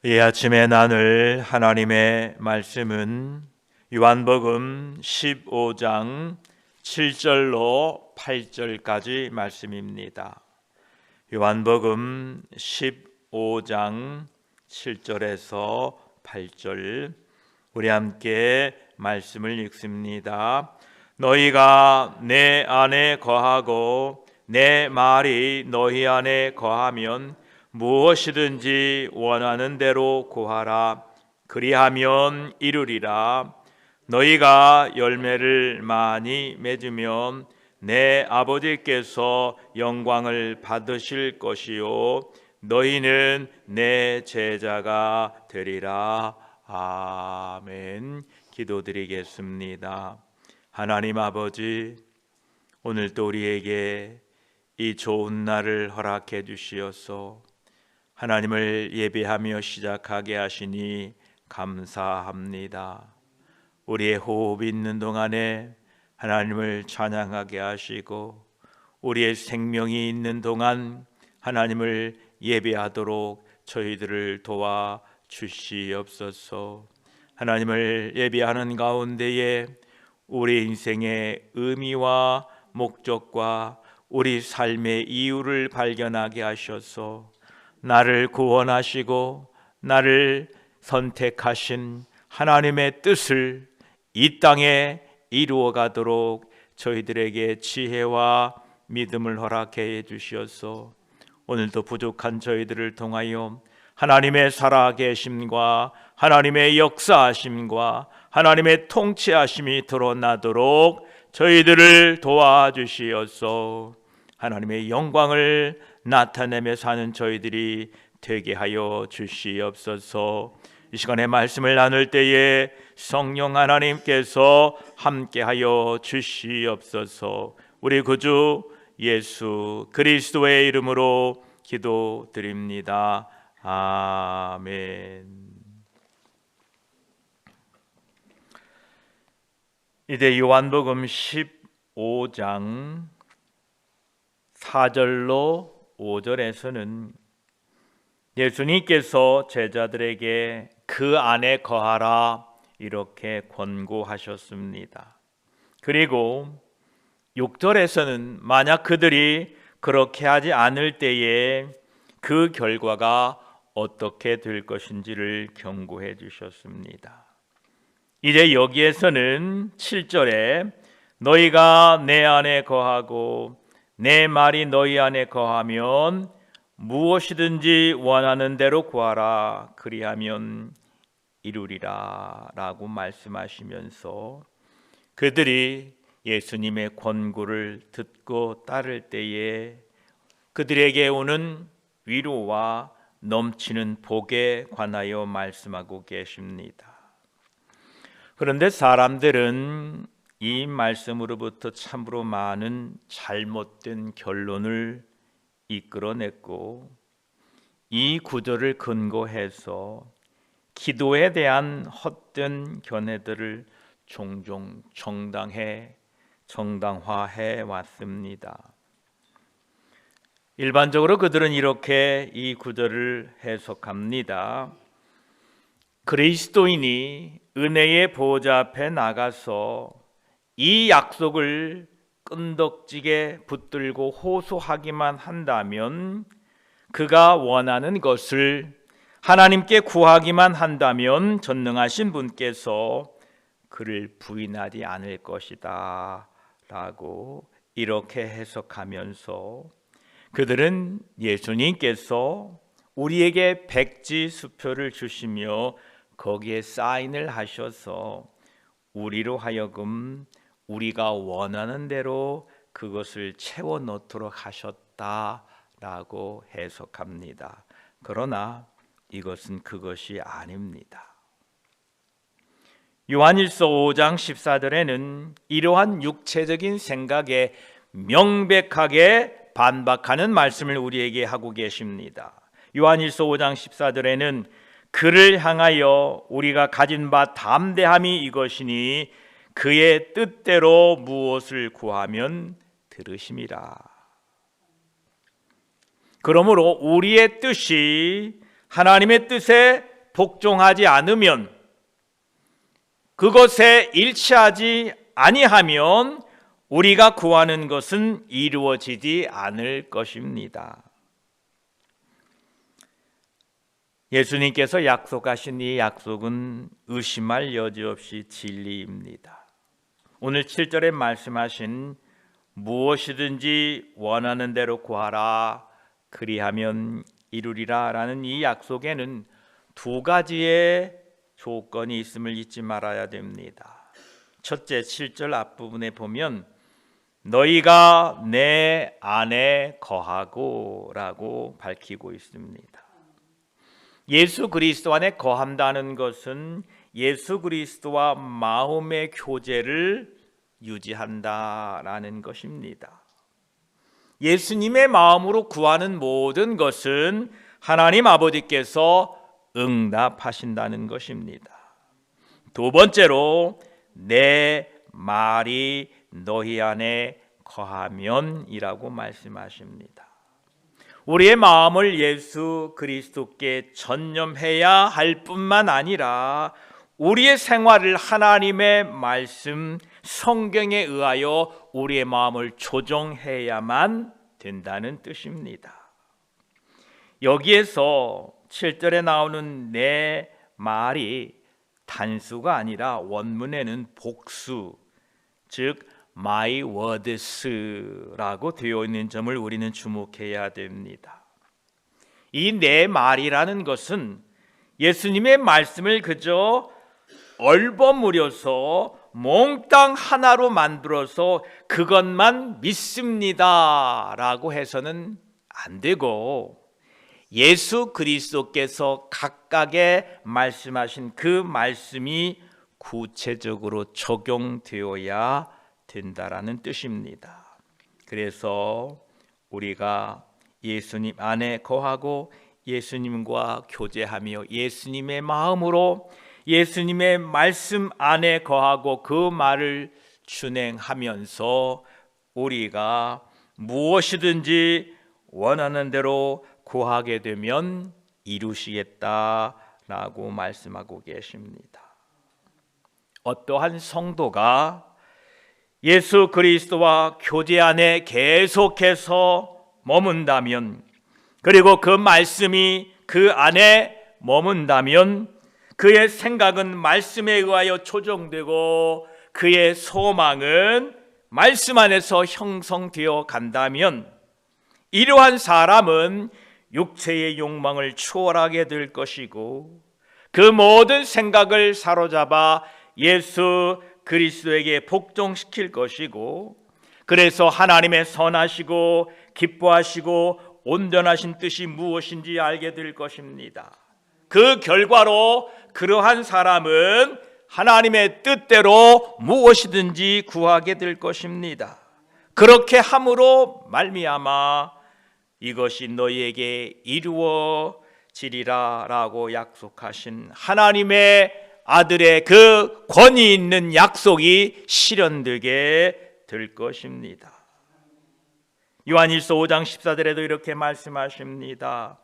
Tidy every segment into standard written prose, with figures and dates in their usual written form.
이 아침에 나눌 하나님의 말씀은 요한복음 15장 7절로 8절까지 말씀입니다. 요한복음 15장 7절에서 8절, 우리 함께 말씀을 읽습니다. 너희가 내 안에 거하고 내 말이 너희 안에 거하면 무엇이든지 원하는 대로 구하라. 그리하면 이루리라. 너희가 열매를 많이 맺으면 내 아버지께서 영광을 받으실 것이요 너희는 내 제자가 되리라. 아멘. 기도드리겠습니다. 하나님 아버지, 오늘도 우리에게 이 좋은 날을 허락해 주시어서 하나님을 예배하며 시작하게 하시니 감사합니다. 우리의 호흡이 있는 동안에 하나님을 찬양하게 하시고 우리의 생명이 있는 동안 하나님을 예배하도록 저희들을 도와 주시옵소서. 하나님을 예배하는 가운데에 우리 인생의 의미와 목적과 우리 삶의 이유를 발견하게 하셔서 나를 구원하시고 나를 선택하신 하나님의 뜻을 이 땅에 이루어 가도록 저희들에게 지혜와 믿음을 허락해 주시어서 오늘도 부족한 저희들을 통하여 하나님의 살아계심과 하나님의 역사하심과 하나님의 통치하심이 드러나도록 저희들을 도와주시어서 하나님의 영광을 나타내며 사는 저희들이 되게 하여 주시옵소서. 이 시간에 말씀을 나눌 때에 성령 하나님께서 함께하여 주시옵소서. 우리 구주 예수 그리스도의 이름으로 기도드립니다. 아멘. 이제 요한복음 15장 4절로 5절에서는 예수님께서 제자들에게 그 안에 거하라 이렇게 권고하셨습니다. 그리고 6절에서는 만약 그들이 그렇게 하지 않을 때에 그 결과가 어떻게 될 것인지를 경고해 주셨습니다. 이제 여기에서는 7절에 너희가 내 안에 거하고 내 말이 너희 안에 거하면 무엇이든지 원하는 대로 구하라. 그리하면 이루리라 라고 말씀하시면서 그들이 예수님의 권고를 듣고 따를 때에 그들에게 오는 위로와 넘치는 복에 관하여 말씀하고 계십니다. 그런데 사람들은 이 말씀으로부터 참으로 많은 잘못된 결론을 이끌어냈고 이 구절을 근거해서 기도에 대한 헛된 견해들을 종종 정당화해 왔습니다. 일반적으로 그들은 이렇게 이 구절을 해석합니다. 그리스도인이 은혜의 보좌 앞에 나가서 이 약속을 끈덕지게 붙들고 호소하기만 한다면, 그가 원하는 것을 하나님께 구하기만 한다면 전능하신 분께서 그를 부인하지 않을 것이다 라고 이렇게 해석하면서 그들은 예수님께서 우리에게 백지 수표를 주시며 거기에 사인을 하셔서 우리로 하여금 우리가 원하는 대로 그것을 채워 넣도록 하셨다라고 해석합니다. 그러나 이것은 그것이 아닙니다. 요한일서 5장 14절에는 이러한 육체적인 생각에 명백하게 반박하는 말씀을 우리에게 하고 계십니다. 요한일서 5장 14절에는 그를 향하여 우리가 가진 바 담대함이 이것이니 그의 뜻대로 무엇을 구하면 들으심이라. 그러므로 우리의 뜻이 하나님의 뜻에 복종하지 않으면, 그것에 일치하지 아니하면 우리가 구하는 것은 이루어지지 않을 것입니다. 예수님께서 약속하신 이 약속은 의심할 여지 없이 진리입니다. 오늘 7절에 말씀하신 무엇이든지 원하는 대로 구하라 그리하면 이루리라 라는 이 약속에는 두 가지의 조건이 있음을 잊지 말아야 됩니다. 첫째, 7절 앞부분에 보면 너희가 내 안에 거하고 라고 밝히고 있습니다. 예수 그리스도 안에 거한다는 것은 예수 그리스도와 마음의 교제를 유지한다라는 것입니다. 예수님의 마음으로 구하는 모든 것은 하나님 아버지께서 응답하신다는 것입니다. 두 번째로 내 말이 너희 안에 거하면이라고 말씀하십니다. 우리의 마음을 예수 그리스도께 전념해야 할 뿐만 아니라 우리의 생활을 하나님의 말씀, 성경에 의하여 우리의 마음을 조정해야만 된다는 뜻입니다. 여기에서 7절에 나오는 내 말이 단수가 아니라 원문에는 복수, 즉 my words라고 되어 있는 점을 우리는 주목해야 됩니다. 이 내 말이라는 것은 예수님의 말씀을 그저 얼버무려서 몽땅 하나로 만들어서 그것만 믿습니다 라고 해서는 안 되고, 예수 그리스도께서 각각의 말씀하신 그 말씀이 구체적으로 적용되어야 된다라는 뜻입니다. 그래서 우리가 예수님 안에 거하고 예수님과 교제하며 예수님의 마음으로 예수님의 말씀 안에 거하고 그 말을 준행하면서 우리가 무엇이든지 원하는 대로 구하게 되면 이루시겠다라고 말씀하고 계십니다. 어떠한 성도가 예수 그리스도와 교제 안에 계속해서 머문다면, 그리고 그 말씀이 그 안에 머문다면 그의 생각은 말씀에 의하여 조정되고 그의 소망은 말씀 안에서 형성되어 간다면 이러한 사람은 육체의 욕망을 추월하게 될 것이고 그 모든 생각을 사로잡아 예수 그리스도에게 복종시킬 것이고, 그래서 하나님의 선하시고 기뻐하시고 온전하신 뜻이 무엇인지 알게 될 것입니다. 그 결과로 그러한 사람은 하나님의 뜻대로 무엇이든지 구하게 될 것입니다. 그렇게 함으로 말미암아 이것이 너희에게 이루어지리라 라고 약속하신 하나님의 아들의 그 권위 있는 약속이 실현되게 될 것입니다. 요한일서 5장 14절에도 이렇게 말씀하십니다.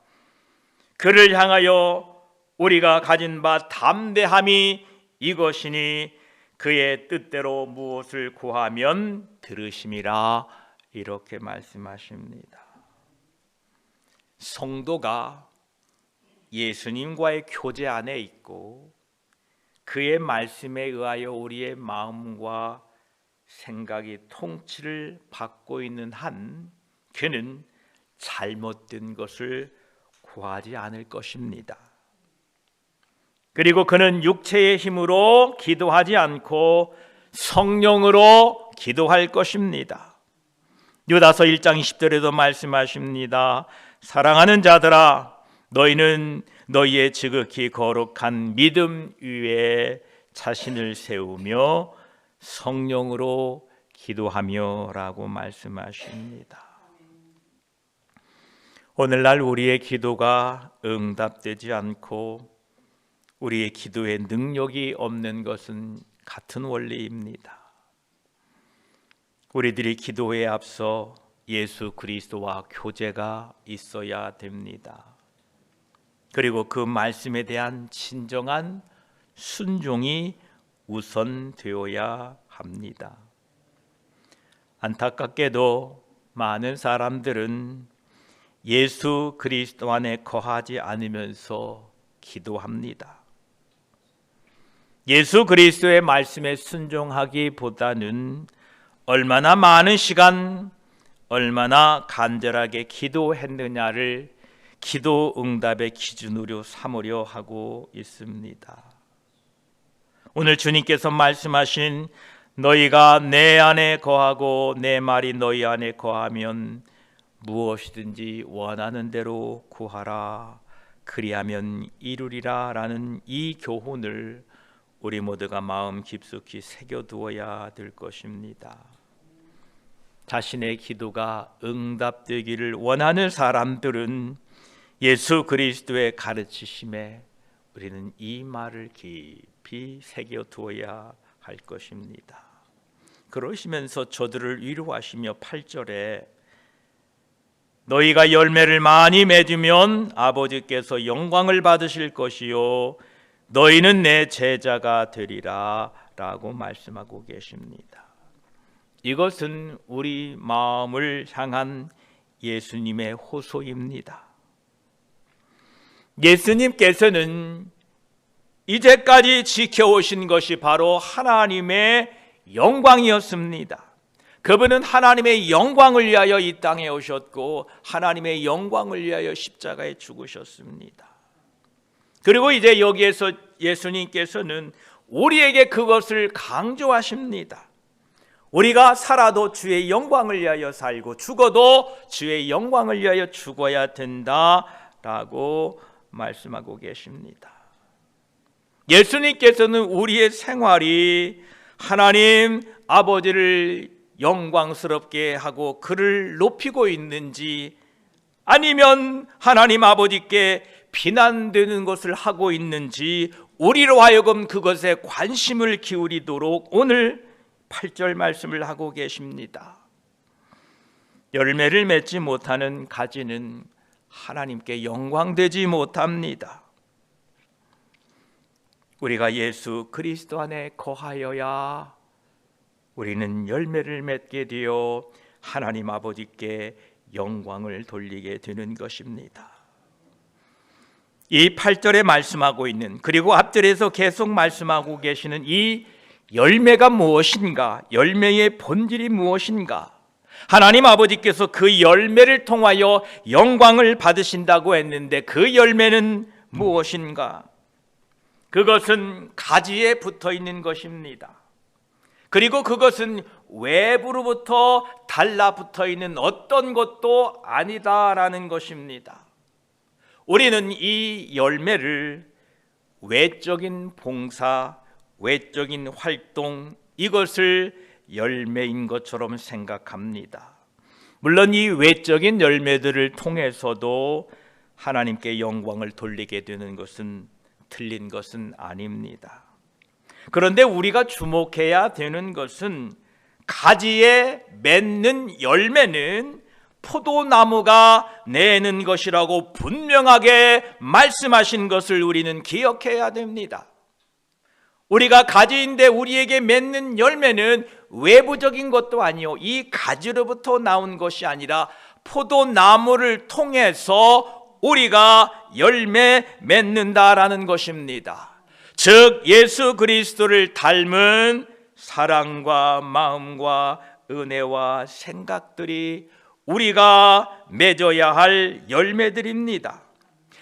그를 향하여 우리가 가진 바 담대함이 이것이니 그의 뜻대로 무엇을 구하면 들으심이라, 이렇게 말씀하십니다. 성도가 예수님과의 교제 안에 있고 그의 말씀에 의하여 우리의 마음과 생각이 통치를 받고 있는 한 그는 잘못된 것을 구하지 않을 것입니다. 그리고 그는 육체의 힘으로 기도하지 않고 성령으로 기도할 것입니다. 유다서 1장 20절에도 말씀하십니다. 사랑하는 자들아, 너희는 너희의 지극히 거룩한 믿음 위에 자신을 세우며 성령으로 기도하며 라고 말씀하십니다. 오늘날 우리의 기도가 응답되지 않고 우리의 기도에 능력이 없는 것은 같은 원리입니다. 우리들이 기도에 앞서 예수 그리스도와 교제가 있어야 됩니다. 그리고 그 말씀에 대한 진정한 순종이 우선되어야 합니다. 안타깝게도 많은 사람들은 예수 그리스도 안에 거하지 않으면서 기도합니다. 예수 그리스도의 말씀에 순종하기보다는 얼마나 많은 시간, 얼마나 간절하게 기도했느냐를 기도 응답의 기준으로 삼으려 하고 있습니다. 오늘 주님께서 말씀하신 너희가 내 안에 거하고 내 말이 너희 안에 거하면 무엇이든지 원하는 대로 구하라 그리하면 이루리라 라는 이 교훈을 우리 모두가 마음 깊숙이 새겨두어야 될 것입니다. 자신의 기도가 응답되기를 원하는 사람들은 예수 그리스도의 가르치심에 우리는 이 말을 깊이 새겨두어야 할 것입니다. 그러시면서 저들을 위로하시며 8절에 너희가 열매를 많이 맺으면 아버지께서 영광을 받으실 것이요 너희는 내 제자가 되리라 라고 말씀하고 계십니다. 이것은 우리 마음을 향한 예수님의 호소입니다. 예수님께서는 이제까지 지켜오신 것이 바로 하나님의 영광이었습니다. 그분은 하나님의 영광을 위하여 이 땅에 오셨고 하나님의 영광을 위하여 십자가에 죽으셨습니다. 그리고 이제 여기에서 예수님께서는 우리에게 그것을 강조하십니다. 우리가 살아도 주의 영광을 위하여 살고 죽어도 주의 영광을 위하여 죽어야 된다라고 말씀하고 계십니다. 예수님께서는 우리의 생활이 하나님 아버지를 영광스럽게 하고 그를 높이고 있는지 아니면 하나님 아버지께 비난되는 것을 하고 있는지 우리로 하여금 그것에 관심을 기울이도록 오늘 8절 말씀을 하고 계십니다. 열매를 맺지 못하는 가지는 하나님께 영광되지 못합니다. 우리가 예수 그리스도 안에 거하여야 우리는 열매를 맺게 되어 하나님 아버지께 영광을 돌리게 되는 것입니다. 이 8절에 말씀하고 있는 그리고 앞절에서 계속 말씀하고 계시는 이 열매가 무엇인가? 열매의 본질이 무엇인가? 하나님 아버지께서 그 열매를 통하여 영광을 받으신다고 했는데 그 열매는 무엇인가? 그것은 가지에 붙어 있는 것입니다. 그리고 그것은 외부로부터 달라붙어 있는 어떤 것도 아니다라는 것입니다. 우리는 이 열매를 외적인 봉사, 외적인 활동 이것을 열매인 것처럼 생각합니다. 물론 이 외적인 열매들을 통해서도 하나님께 영광을 돌리게 되는 것은 틀린 것은 아닙니다. 그런데 우리가 주목해야 되는 것은 가지에 맺는 열매는 포도나무가 내는 것이라고 분명하게 말씀하신 것을 우리는 기억해야 됩니다. 우리가 가지인데 우리에게 맺는 열매는 외부적인 것도 아니요 이 가지로부터 나온 것이 아니라 포도나무를 통해서 우리가 열매 맺는다라는 것입니다. 즉 예수 그리스도를 닮은 사랑과 마음과 은혜와 생각들이 우리가 맺어야 할 열매들입니다.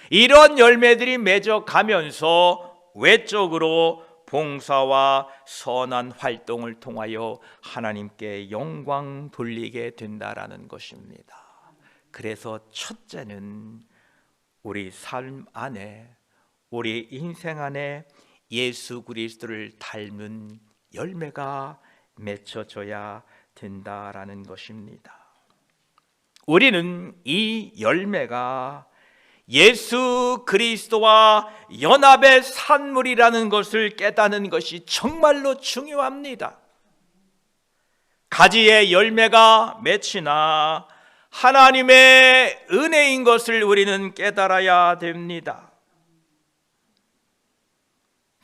이런 열매들이 맺어가면서 외적으로 봉사와 선한 활동을 통하여 하나님께 영광 돌리게 된다라는 것입니다. 그래서 첫째는 우리 삶 안에 우리 인생 안에 예수 그리스도를 닮은 열매가 맺혀져야 된다라는 것입니다. 우리는 이 열매가 예수 그리스도와 연합의 산물이라는 것을 깨닫는 것이 정말로 중요합니다. 가지의 열매가 맺히나 하나님의 은혜인 것을 우리는 깨달아야 됩니다.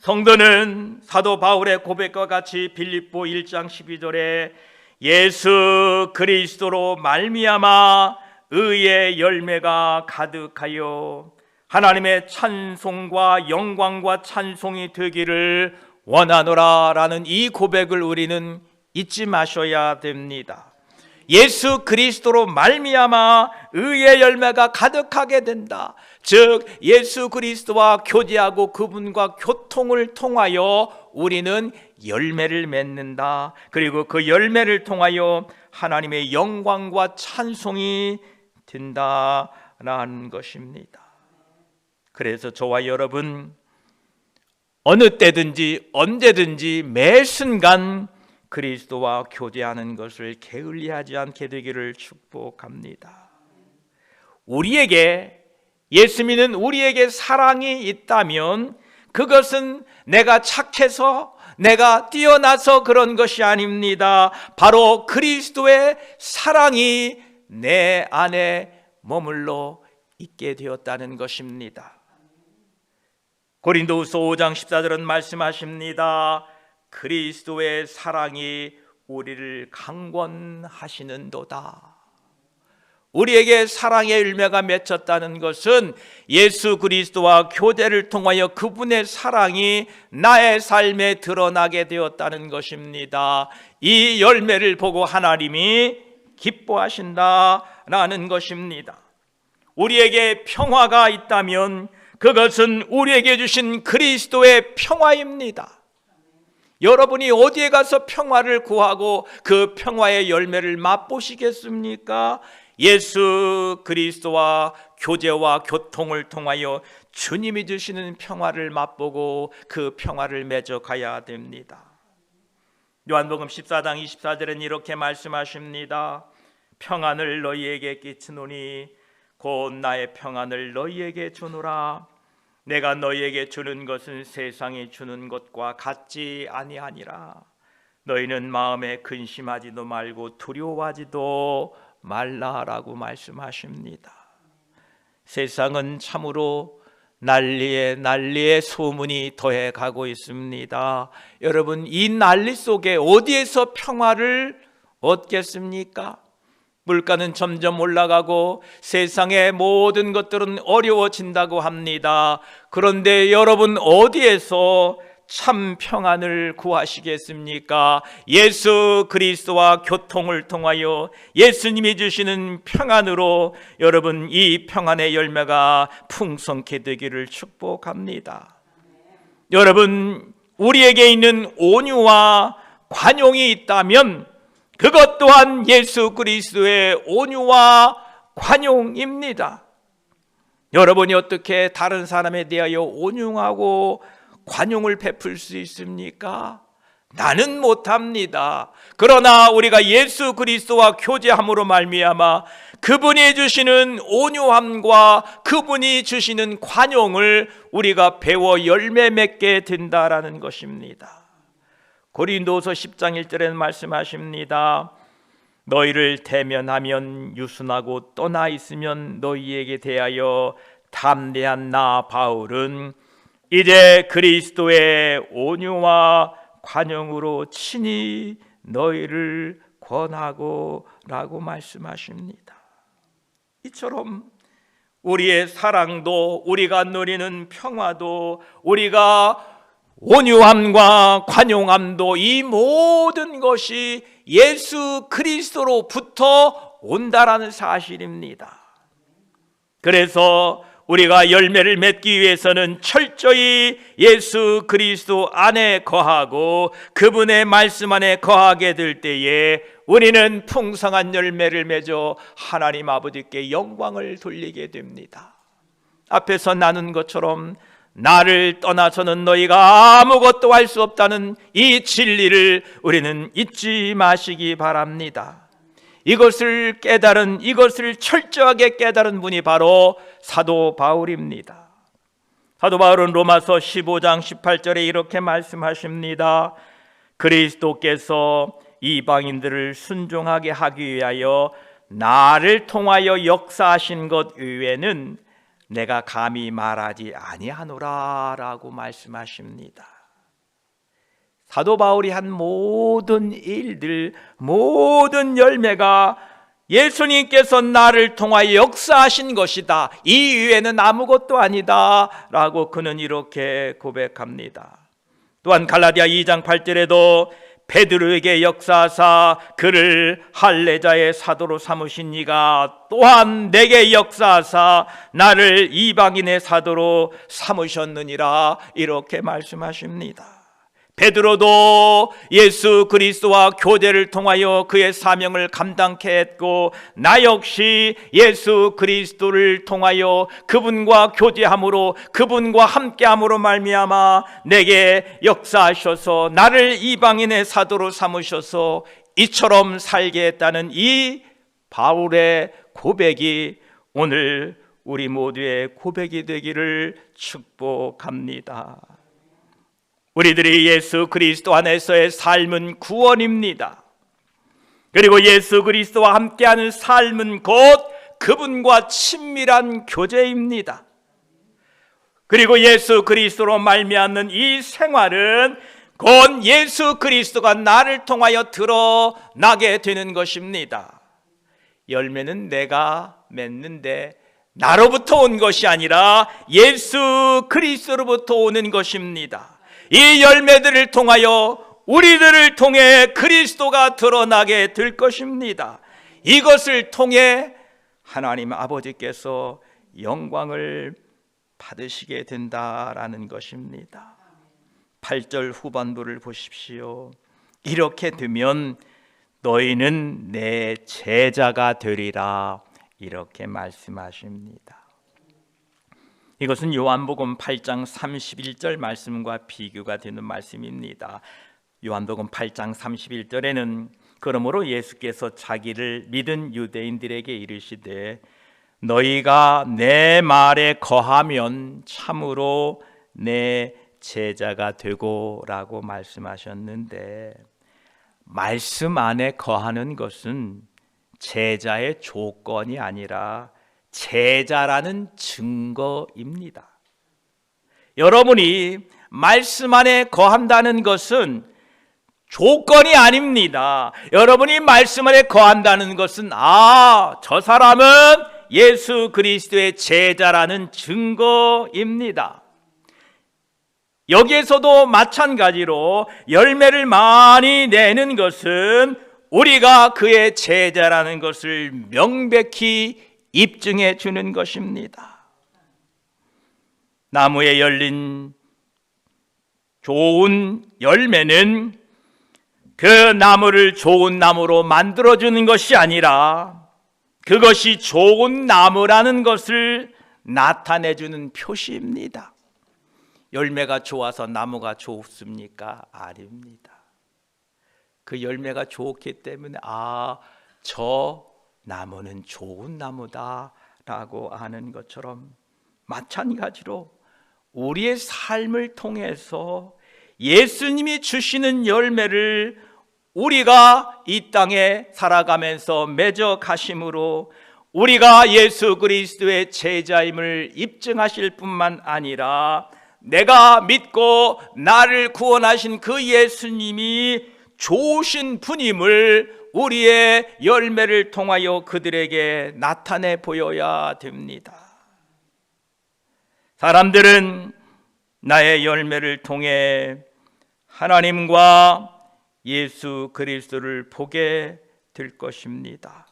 성도는 사도 바울의 고백과 같이 빌립보 1장 12절에 예수 그리스도로 말미암아 의의 열매가 가득하여 하나님의 찬송과 영광과 찬송이 되기를 원하노라 라는 이 고백을 우리는 잊지 마셔야 됩니다. 예수 그리스도로 말미암아 의의 열매가 가득하게 된다. 즉 예수 그리스도와 교제하고 그분과 교통을 통하여 우리는 열매를 맺는다. 그리고 그 열매를 통하여 하나님의 영광과 찬송이 된다라는 것입니다. 그래서 저와 여러분 어느 때든지 언제든지 매 순간 그리스도와 교제하는 것을 게을리하지 않게 되기를 축복합니다. 우리에게 예수 믿는 우리에게 사랑이 있다면 그것은 내가 착해서 내가 뛰어나서 그런 것이 아닙니다. 바로 그리스도의 사랑이 내 안에 머물러 있게 되었다는 것입니다. 고린도후서 5장 14절은 말씀하십니다. 그리스도의 사랑이 우리를 강권하시는도다. 우리에게 사랑의 열매가 맺혔다는 것은 예수 그리스도와 교제를 통하여 그분의 사랑이 나의 삶에 드러나게 되었다는 것입니다. 이 열매를 보고 하나님이 기뻐하신다라는 것입니다. 우리에게 평화가 있다면 그것은 우리에게 주신 그리스도의 평화입니다. 여러분이 어디에 가서 평화를 구하고 그 평화의 열매를 맛보시겠습니까? 예수 그리스도와 교제와 교통을 통하여 주님이 주시는 평화를 맛보고 그 평화를 맺어가야 됩니다. 요한복음 14장 24절은 이렇게 말씀하십니다. 평안을 너희에게 끼치노니 곧 나의 평안을 너희에게 주노라. 내가 너희에게 주는 것은 세상이 주는 것과 같지 아니하니라. 너희는 마음에 근심하지도 말고 두려워하지도 말라라고 말씀하십니다. 세상은 참으로 난리에 소문이 더해가고 있습니다. 여러분, 이 난리 속에 어디에서 평화를 얻겠습니까? 물가는 점점 올라가고 세상의 모든 것들은 어려워진다고 합니다. 그런데 여러분 어디에서 참 평안을 구하시겠습니까? 예수 그리스도와 교통을 통하여 예수님이 주시는 평안으로 여러분 이 평안의 열매가 풍성케 되기를 축복합니다. 여러분, 우리에게 있는 온유와 관용이 있다면 그것 또한 예수 그리스도의 온유와 관용입니다. 여러분이 어떻게 다른 사람에 대하여 온유하고 관용을 베풀 수 있습니까? 나는 못합니다. 그러나 우리가 예수 그리스도와 교제함으로 말미암아 그분이 주시는 온유함과 그분이 주시는 관용을 우리가 배워 열매 맺게 된다라는 것입니다. 고린도서 10장 1절에는 말씀하십니다. 너희를 대면하면 유순하고 떠나 있으면 너희에게 대하여 담대한 나 바울은 이제 그리스도의 온유와 관용으로 친히 너희를 권하고 라고 말씀하십니다. 이처럼 우리의 사랑도 우리가 누리는 평화도 우리가 온유함과 관용함도 이 모든 것이 예수 그리스도로부터 온다라는 사실입니다. 그래서 우리가 열매를 맺기 위해서는 철저히 예수 그리스도 안에 거하고 그분의 말씀 안에 거하게 될 때에 우리는 풍성한 열매를 맺어 하나님 아버지께 영광을 돌리게 됩니다. 앞에서 나눈 것처럼 나를 떠나서는 너희가 아무것도 할 수 없다는 이 진리를 우리는 잊지 마시기 바랍니다. 이것을 철저하게 깨달은 분이 바로 사도 바울입니다. 사도 바울은 로마서 15장 18절에 이렇게 말씀하십니다. 그리스도께서 이방인들을 순종하게 하기 위하여 나를 통하여 역사하신 것 외에는 내가 감히 말하지 아니하노라 라고 말씀하십니다. 사도 바울이 한 모든 일들, 모든 열매가 예수님께서 나를 통하여 역사하신 것이다, 이 이외에는 아무것도 아니다 라고 그는 이렇게 고백합니다. 또한 갈라디아 2장 8절에도 베드로에게 역사하사 그를 할례자의 사도로 삼으신 이가 또한 내게 역사하사 나를 이방인의 사도로 삼으셨느니라 이렇게 말씀하십니다. 베드로도 예수 그리스도와 교제를 통하여 그의 사명을 감당케 했고, 나 역시 예수 그리스도를 통하여 그분과 교제함으로, 그분과 함께함으로 말미암아 내게 역사하셔서 나를 이방인의 사도로 삼으셔서 이처럼 살게 했다는 이 바울의 고백이 오늘 우리 모두의 고백이 되기를 축복합니다. 우리들이 예수 그리스도 안에서의 삶은 구원입니다. 그리고 예수 그리스도와 함께하는 삶은 곧 그분과 친밀한 교제입니다. 그리고 예수 그리스도로 말미암는 이 생활은 곧 예수 그리스도가 나를 통하여 드러나게 되는 것입니다. 열매는 내가 맺는데 나로부터 온 것이 아니라 예수 그리스도로부터 오는 것입니다. 이 열매들을 통하여 우리들을 통해 그리스도가 드러나게 될 것입니다. 이것을 통해 하나님 아버지께서 영광을 받으시게 된다라는 것입니다. 8절 후반부를 보십시오. 이렇게 되면 너희는 내 제자가 되리라 이렇게 말씀하십니다. 이것은 요한복음 8장 31절 말씀과 비교가 되는 말씀입니다. 요한복음 8장 31절에는 그러므로 예수께서 자기를 믿은 유대인들에게 이르시되 너희가 내 말에 거하면 참으로 내 제자가 되고 라고 말씀하셨는데, 말씀 안에 거하는 것은 제자의 조건이 아니라 제자라는 증거입니다. 여러분이 말씀 안에 거한다는 것은 조건이 아닙니다. 여러분이 말씀 안에 거한다는 것은 저 사람은 예수 그리스도의 제자라는 증거입니다. 여기에서도 마찬가지로 열매를 많이 내는 것은 우리가 그의 제자라는 것을 명백히 입증해 주는 것입니다. 나무에 열린 좋은 열매는 그 나무를 좋은 나무로 만들어주는 것이 아니라 그것이 좋은 나무라는 것을 나타내주는 표시입니다. 열매가 좋아서 나무가 좋습니까? 아닙니다. 그 열매가 좋기 때문에 저 나무는 좋은 나무다라고 하는 것처럼 마찬가지로 우리의 삶을 통해서 예수님이 주시는 열매를 우리가 이 땅에 살아가면서 맺어 가심으로 우리가 예수 그리스도의 제자임을 입증하실 뿐만 아니라 내가 믿고 나를 구원하신 그 예수님이 좋으신 분임을 우리의 열매를 통하여 그들에게 나타내 보여야 됩니다. 사람들은 나의 열매를 통해 하나님과 예수 그리스도를 보게 될 것입니다.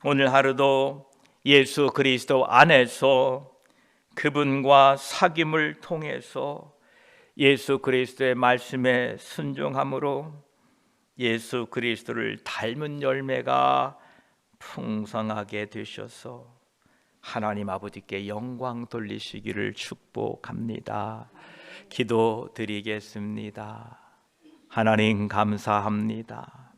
오늘 하루도 예수 그리스도 안에서 그분과 사귐을 통해서 예수 그리스도의 말씀에 순종함으로 예수 그리스도를 닮은 열매가 풍성하게 되셔서 하나님 아버지께 영광 돌리시기를 축복합니다. 기도드리겠습니다. 하나님 감사합니다.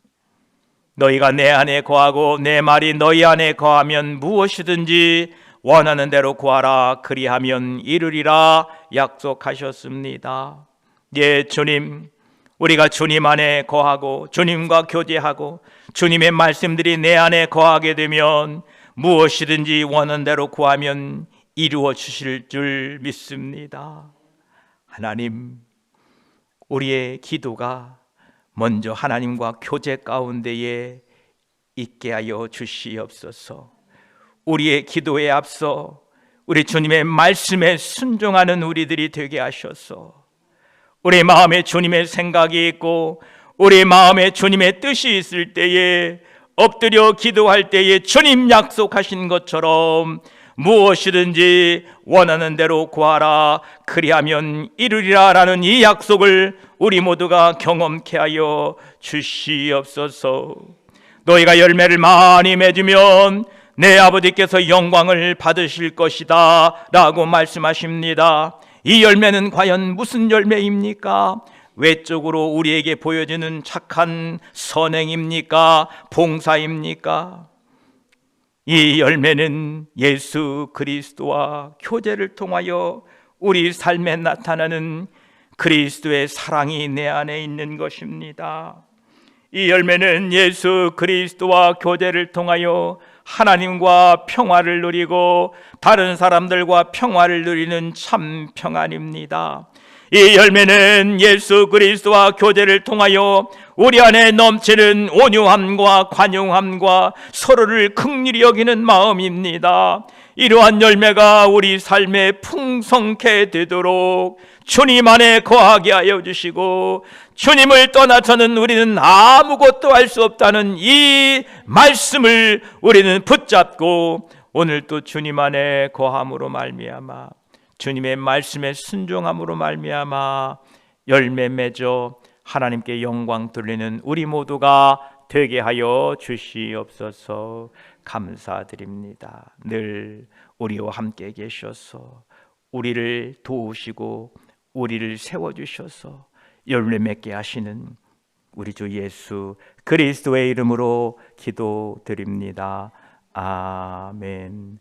너희가 내 안에 거하고 내 말이 너희 안에 거하면 무엇이든지 원하는 대로 구하라 그리하면 이루리라 약속하셨습니다. 예, 주님, 우리가 주님 안에 거하고 주님과 교제하고 주님의 말씀들이 내 안에 거하게 되면 무엇이든지 원하는 대로 구하면 이루어 주실 줄 믿습니다. 하나님, 우리의 기도가 먼저 하나님과 교제 가운데에 있게 하여 주시옵소서. 우리의 기도에 앞서 우리 주님의 말씀에 순종하는 우리들이 되게 하셔서 우리 마음에 주님의 생각이 있고 우리 마음에 주님의 뜻이 있을 때에 엎드려 기도할 때에 주님 약속하신 것처럼 무엇이든지 원하는 대로 구하라 그리하면 이루리라 라는 이 약속을 우리 모두가 경험케 하여 주시옵소서. 너희가 열매를 많이 맺으면 내 아버지께서 영광을 받으실 것이다 라고 말씀하십니다. 이 열매는 과연 무슨 열매입니까? 외적으로 우리에게 보여지는 착한 선행입니까? 봉사입니까? 이 열매는 예수 그리스도와 교제를 통하여 우리 삶에 나타나는 그리스도의 사랑이 내 안에 있는 것입니다. 이 열매는 예수 그리스도와 교제를 통하여 하나님과 평화를 누리고 다른 사람들과 평화를 누리는 참 평안입니다. 이 열매는 예수 그리스도와 교제를 통하여 우리 안에 넘치는 온유함과 관용함과 서로를 긍휼히 여기는 마음입니다. 이러한 열매가 우리 삶에 풍성케 되도록 주님 안에 거하게 하여 주시고 주님을 떠나서는 우리는 아무것도 할 수 없다는 이 말씀을 우리는 붙잡고 오늘 또 주님 안에 거함으로 말미암아 주님의 말씀에 순종함으로 말미암아 열매 맺어 하나님께 영광 돌리는 우리 모두가 되게 하여 주시옵소서. 감사드립니다. 늘 우리와 함께 계셔서 우리를 도우시고 우리를 세워주셔서 열매 맺게 하시는 우리 주 예수 그리스도의 이름으로 기도드립니다. 아멘.